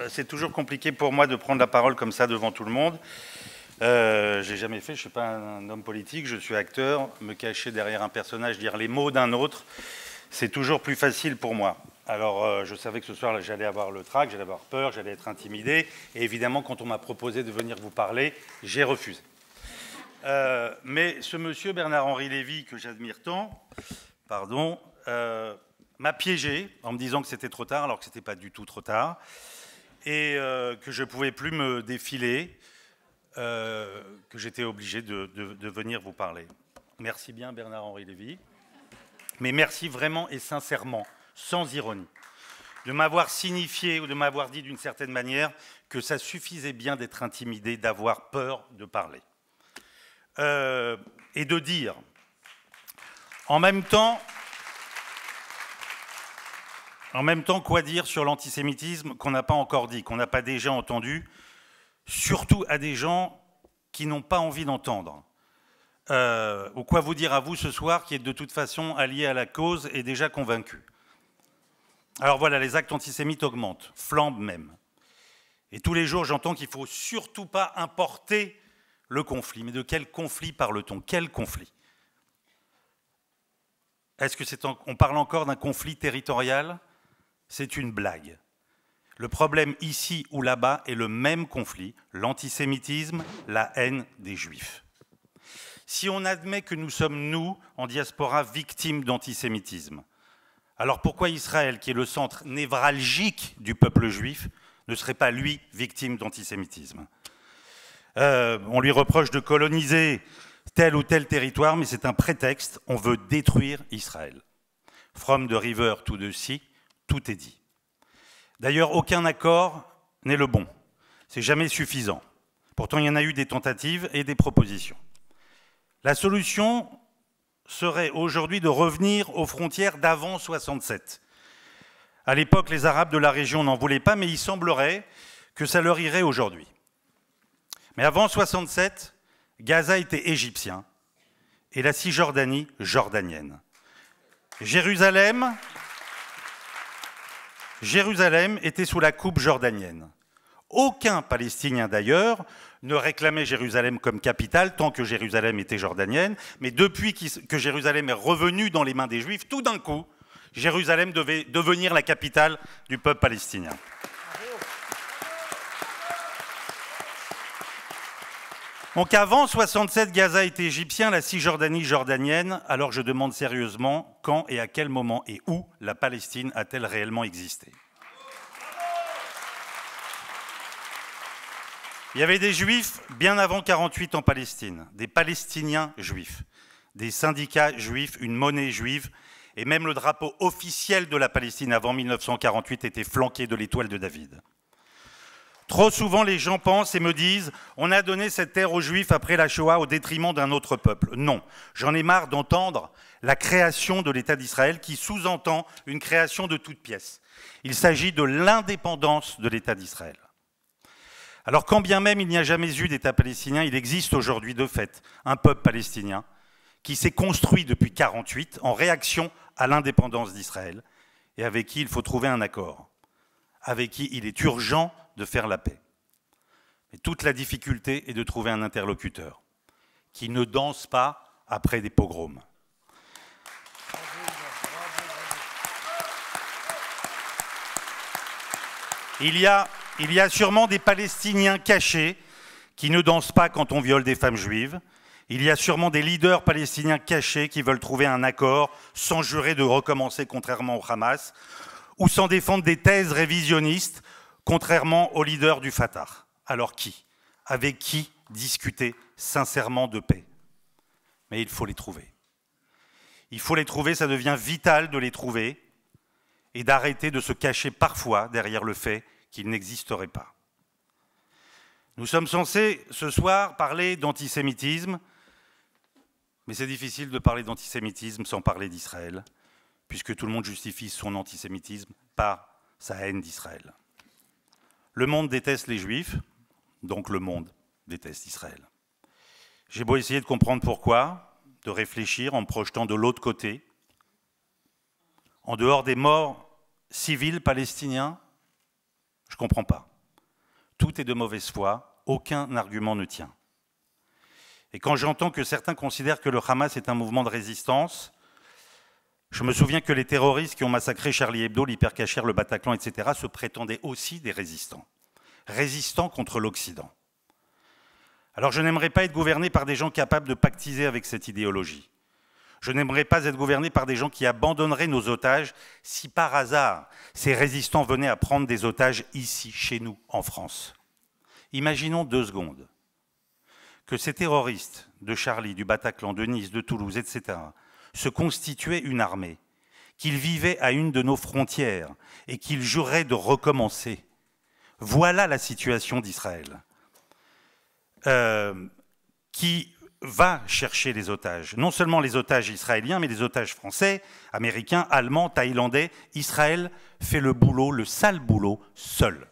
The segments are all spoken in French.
C'est toujours compliqué pour moi de prendre la parole comme ça devant tout le monde. J'ai jamais fait, je ne suis pas un homme politique, je suis acteur. Me cacher derrière un personnage, dire les mots d'un autre, c'est toujours plus facile pour moi. Alors, je savais que ce soir, j'allais avoir le trac, j'allais avoir peur, j'allais être intimidé. Et évidemment, quand on m'a proposé de venir vous parler, j'ai refusé. Mais ce monsieur, Bernard-Henri Lévy, que j'admire tant, m'a piégé en me disant que c'était trop tard, alors que ce n'était pas du tout trop tard, et que je ne pouvais plus me défiler, que j'étais obligé de venir vous parler. Merci bien, Bernard-Henri Lévy, mais merci vraiment et sincèrement, sans ironie, de m'avoir signifié ou de m'avoir dit d'une certaine manière que ça suffisait bien d'être intimidé, d'avoir peur de parler. Et de dire, en même temps, quoi dire sur l'antisémitisme qu'on n'a pas encore dit, qu'on n'a pas déjà entendu, surtout à des gens qui n'ont pas envie d'entendre. Ou quoi vous dire à vous ce soir qui êtes de toute façon alliés à la cause et déjà convaincus. Alors voilà, les actes antisémites augmentent, flambent même. Et tous les jours, j'entends qu'il ne faut surtout pas importer le conflit. Mais de quel conflit parle-t-on? Quel conflit? Est-ce que on parle encore d'un conflit territorial? C'est une blague. Le problème ici ou là-bas est le même conflit, l'antisémitisme, la haine des Juifs. Si on admet que nous sommes, nous, en diaspora, victimes d'antisémitisme, alors pourquoi Israël, qui est le centre névralgique du peuple juif, ne serait pas, lui, victime d'antisémitisme? On lui reproche de coloniser tel ou tel territoire, mais c'est un prétexte, on veut détruire Israël. From the river to the sea, tout est dit. D'ailleurs, aucun accord n'est le bon. C'est jamais suffisant. Pourtant, il y en a eu des tentatives et des propositions. La solution serait aujourd'hui de revenir aux frontières d'avant 67. À l'époque, les Arabes de la région n'en voulaient pas, mais il semblerait que ça leur irait aujourd'hui. Mais avant 67, Gaza était égyptien et la Cisjordanie jordanienne. Jérusalem était sous la coupe jordanienne. Aucun Palestinien d'ailleurs ne réclamait Jérusalem comme capitale tant que Jérusalem était jordanienne, mais depuis que Jérusalem est revenue dans les mains des Juifs, tout d'un coup, Jérusalem devait devenir la capitale du peuple palestinien. Donc avant 67, Gaza était égyptien, la Cisjordanie jordanienne. Alors je demande sérieusement, quand et à quel moment et où la Palestine a-t-elle réellement existé? Il y avait des Juifs bien avant 48 en Palestine, des Palestiniens juifs, des syndicats juifs, une monnaie juive, et même le drapeau officiel de la Palestine avant 1948 était flanqué de l'étoile de David. Trop souvent, les gens pensent et me disent « on a donné cette terre aux Juifs après la Shoah au détriment d'un autre peuple ». Non, j'en ai marre d'entendre la création de l'État d'Israël qui sous-entend une création de toutes pièces. Il s'agit de l'indépendance de l'État d'Israël. Alors quand bien même il n'y a jamais eu d'État palestinien, il existe aujourd'hui de fait un peuple palestinien qui s'est construit depuis 1948 en réaction à l'indépendance d'Israël et avec qui il faut trouver un accord, avec qui il est urgent de faire la paix. Mais toute la difficulté est de trouver un interlocuteur qui ne danse pas après des pogroms. Il y a sûrement des Palestiniens cachés qui ne dansent pas quand on viole des femmes juives. Il y a sûrement des leaders palestiniens cachés qui veulent trouver un accord sans jurer de recommencer contrairement au Hamas ou sans défendre des thèses révisionnistes contrairement aux leaders du Fatah. Alors qui? Avec qui discuter sincèrement de paix? Mais il faut les trouver. Il faut les trouver, ça devient vital de les trouver et d'arrêter de se cacher parfois derrière le fait qu'ils n'existeraient pas. Nous sommes censés ce soir parler d'antisémitisme, mais c'est difficile de parler d'antisémitisme sans parler d'Israël, puisque tout le monde justifie son antisémitisme par sa haine d'Israël. Le monde déteste les Juifs, donc le monde déteste Israël. J'ai beau essayer de comprendre pourquoi, de réfléchir en me projetant de l'autre côté, en dehors des morts civils palestiniens, Je ne comprends pas. Tout est de mauvaise foi, aucun argument ne tient. Et quand j'entends que certains considèrent que le Hamas est un mouvement de résistance, je me souviens que les terroristes qui ont massacré Charlie Hebdo, l'Hypercacher, le Bataclan, etc., se prétendaient aussi des résistants. Résistants contre l'Occident. Alors je n'aimerais pas être gouverné par des gens capables de pactiser avec cette idéologie. Je n'aimerais pas être gouverné par des gens qui abandonneraient nos otages si par hasard ces résistants venaient à prendre des otages ici, chez nous, en France. Imaginons 2 secondes que ces terroristes de Charlie, du Bataclan, de Nice, de Toulouse, etc., se constituaient une armée, qu'ils vivaient à une de nos frontières et qu'ils jureraient de recommencer. Voilà la situation d'Israël. Qui va chercher les otages. Non seulement les otages israéliens, mais les otages français, américains, allemands, thaïlandais. Israël fait le boulot, le sale boulot, seul.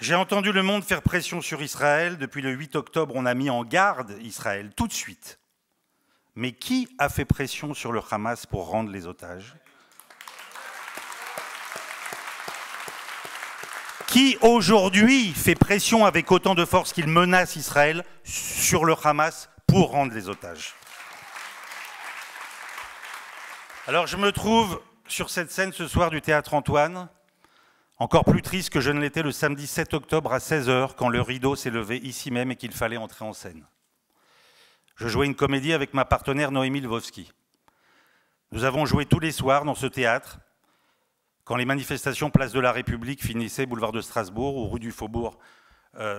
J'ai entendu le monde faire pression sur Israël. Depuis le 8 octobre, on a mis en garde Israël, tout de suite. Mais qui a fait pression sur le Hamas pour rendre les otages? Qui aujourd'hui fait pression avec autant de force qu'il menace Israël sur le Hamas pour rendre les otages? Alors je me trouve sur cette scène ce soir du Théâtre Antoine, encore plus triste que je ne l'étais le samedi 7 octobre à 16 h, quand le rideau s'est levé ici même et qu'il fallait entrer en scène. Je jouais une comédie avec ma partenaire Noémie Lvovsky. Nous avons joué tous les soirs dans ce théâtre, quand les manifestations Place de la République finissaient boulevard de Strasbourg ou rue du Faubourg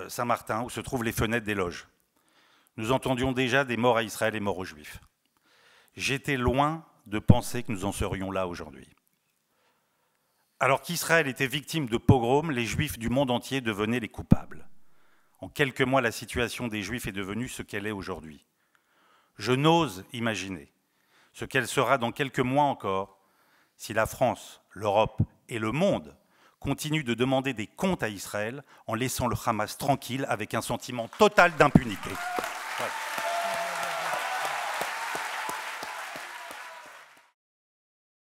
Saint-Martin, où se trouvent les fenêtres des loges. Nous entendions déjà des morts à Israël et morts aux Juifs. J'étais loin de penser que nous en serions là aujourd'hui. Alors qu'Israël était victime de pogroms, les Juifs du monde entier devenaient les coupables. En quelques mois, la situation des Juifs est devenue ce qu'elle est aujourd'hui. Je n'ose imaginer ce qu'elle sera dans quelques mois encore si la France, l'Europe et le monde continuent de demander des comptes à Israël en laissant le Hamas tranquille avec un sentiment total d'impunité.